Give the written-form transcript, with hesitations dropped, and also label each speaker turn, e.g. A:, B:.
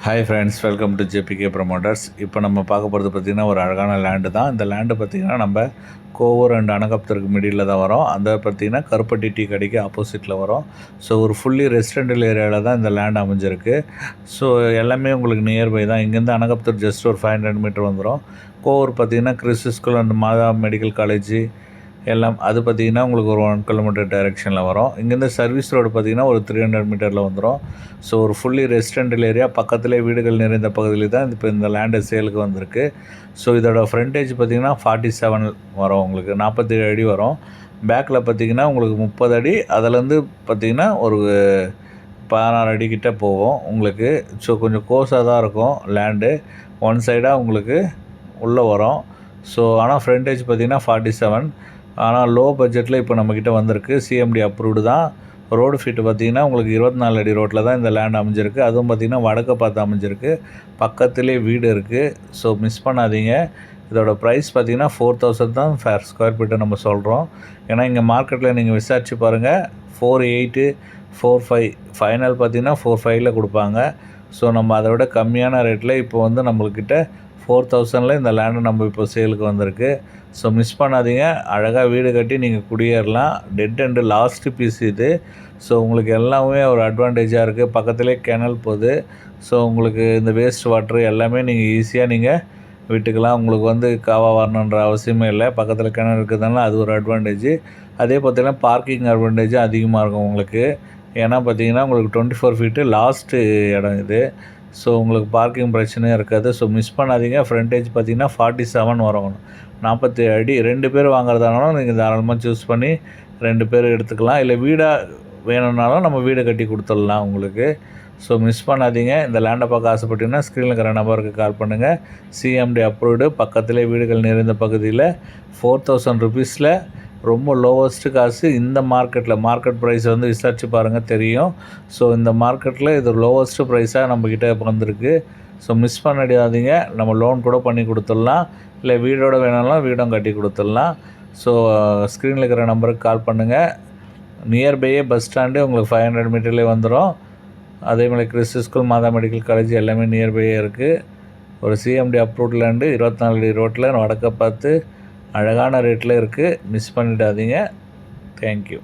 A: Hi friends, welcome to JBK promoters. இப்போ நம்ம பார்க்க போகிறது பார்த்திங்கன்னா ஒரு அழகான லேண்டு தான். இந்த லேண்டு பார்த்திங்கன்னா நம்ம கோவூர் அண்ட் அனகாபுத்தூருக்கு மிடில் தான் வரும். அந்த பார்த்திங்கன்னா கருப்பட்டி டீ கடைக்கு ஆப்போசிட்டில் வரும். ஸோ ஒரு ஃபுல்லி ரெசிடென்டல் ஏரியாவில் தான் இந்த லேண்ட் அமைஞ்சிருக்கு. ஸோ எல்லாமே உங்களுக்கு நியர்பை தான். இங்கேருந்து அனகாபுத்தூர் ஜஸ்ட் ஒரு 500 மீட்டர் வந்துடும். கோவூர் பார்த்திங்கன்னா கிறிஸ்து school and Mata medical college எல்லாம் அது பார்த்திங்கன்னா உங்களுக்கு ஒரு 1 கிலோமீட்டர் டைரெக்ஷனில் வரும். இங்கேருந்து சர்வீஸ் ரோடு பார்த்திங்கன்னா ஒரு 300 மீட்டரில் வந்துடும். ஸோ ஒரு ஃபுல்லி ரெசிடென்டல் ஏரியா, பக்கத்திலே வீடுகள் நிறைந்த பகுதியில் தான் இப்போ இந்த லேண்டு சேலுக்கு வந்திருக்கு. ஸோ இதோட ஃப்ரண்டேஜ் பார்த்திங்கன்னா 47 வரும், உங்களுக்கு 47 அடி வரும். பேக்கில் பார்த்திங்கன்னா உங்களுக்கு 30 அடி, அதிலேருந்து பார்த்திங்கன்னா ஒரு 16 அடிக்கிட்ட போகும் உங்களுக்கு. ஸோ கொஞ்சம் கோஸாக தான் இருக்கும் லேண்டு. ஒன் சைடாக உங்களுக்கு உள்ளே வரும். ஸோ ஆனால் ஃப்ரண்டேஜ் பார்த்திங்கன்னா 47. ஆனால் லோ பட்ஜெட்டில் இப்போ நம்மக்கிட்ட வந்திருக்கு. சிஎம்டி அப்ரூவ்டு தான். ரோடு ஃபீட்டு பார்த்திங்கன்னா உங்களுக்கு 24 அடி ரோட்டில் தான் இந்த லேண்ட் அமைஞ்சிருக்கு. அதுவும் பார்த்திங்கன்னா வடக்க பார்த்து அமைஞ்சிருக்கு. பக்கத்துலேயே வீடு இருக்குது. ஸோ மிஸ் பண்ணாதீங்க. இதோட ப்ரைஸ் பார்த்திங்கன்னா 4000 தான் ஃபேர் ஸ்கொயர் ஃபீட்டு நம்ம சொல்கிறோம். ஏன்னா இங்கே மார்க்கெட்டில் நீங்கள் விசாரித்து பாருங்கள், 48, 45 ஃபைனல் பார்த்திங்கன்னா 45ல் கொடுப்பாங்க. ஸோ நம்ம அதை விட கம்மியான ரேட்டில் இப்போ வந்து நம்மக்கிட்ட 4000ல் இந்த லேண்டு நம்ம இப்போ சேலுக்கு வந்திருக்கு. ஸோ மிஸ் பண்ணாதீங்க. அழகாக வீடு கட்டி நீங்கள் குடியேறலாம். டெட் அண்டு லாஸ்ட்டு பீஸ் இது. ஸோ உங்களுக்கு எல்லாமே ஒரு அட்வான்டேஜாக இருக்குது. பக்கத்துலேயே கிணல் போகுது. ஸோ உங்களுக்கு இந்த வேஸ்ட் வாட்ரு எல்லாமே நீங்கள் ஈஸியாக நீங்கள் விட்டுக்கலாம். உங்களுக்கு வந்து காவா வரணுன்ற அவசியமே இல்லை. பக்கத்தில் கிணறு இருக்கிறதுனால அது ஒரு அட்வான்டேஜ். அதே பார்த்திங்கன்னா பார்க்கிங் அட்வான்டேஜும் அதிகமாக இருக்கும் உங்களுக்கு. ஏன்னா பார்த்திங்கன்னா உங்களுக்கு 24 ஃபீட்டு லாஸ்ட்டு இடம் இது. ஸோ உங்களுக்கு பார்க்கிங் பிரச்சனையும் இருக்காது. ஸோ மிஸ் பண்ணாதீங்க. ஃப்ரண்டேஜ் பார்த்திங்கன்னா 47 வரும். 47 அடி. 2 பேர் வாங்குறதானாலும் நீங்கள் தாராளமாக சூஸ் பண்ணி 2 பேர் எடுத்துக்கலாம். இல்லை வீடாக வேணும்னாலும் நம்ம வீடு கட்டி கொடுத்துடலாம் உங்களுக்கு. ஸோ மிஸ் பண்ணாதீங்க. இந்த லேண்டை பார்க்க ஆசைப்பட்டீங்கன்னா ஸ்க்ரீனில் இருக்கிற நம்பருக்கு கால் பண்ணுங்கள். சிஎம்டி அப்ரூவ்டு, பக்கத்திலே வீடுகள் நிறைந்த பகுதியில் 4000 ருபீஸில் ரொம்ப லோவஸ்ட்டு காசு. இந்த மார்க்கெட் ப்ரைஸ் வந்து விசாரித்து பாருங்கள், தெரியும். ஸோ இந்த மார்க்கெட்டில் இது லோவஸ்ட்டு ப்ரைஸாக நம்மக்கிட்ட வந்திருக்கு. ஸோ மிஸ் பண்ணிடாதீங்க. நம்ம லோன் கூட பண்ணி கொடுத்துடலாம். இல்லை வீடோட வேணாலும் வீடும் கட்டி கொடுத்துடலாம். ஸோ ஸ்க்ரீனில் இருக்கிற நம்பருக்கு கால் பண்ணுங்கள். நியர்பையே பஸ் ஸ்டாண்டு உங்களுக்கு 500 மீட்டர்லேயே வந்துடும். அதேமாதிரி கிறிஸ்து ஸ்கூல், மாதா மெடிக்கல் காலேஜ் எல்லாமே நியர்பையே இருக்குது. ஒரு சிஎம்டி அப்ரூவ்ட் லேண்டு 24 அடி ரோட்டில் வடக்க பார்த்து அழகான ரேட்டில் இருக்குது. மிஸ் பண்ணிடாதீங்க. தேங்க்யூ.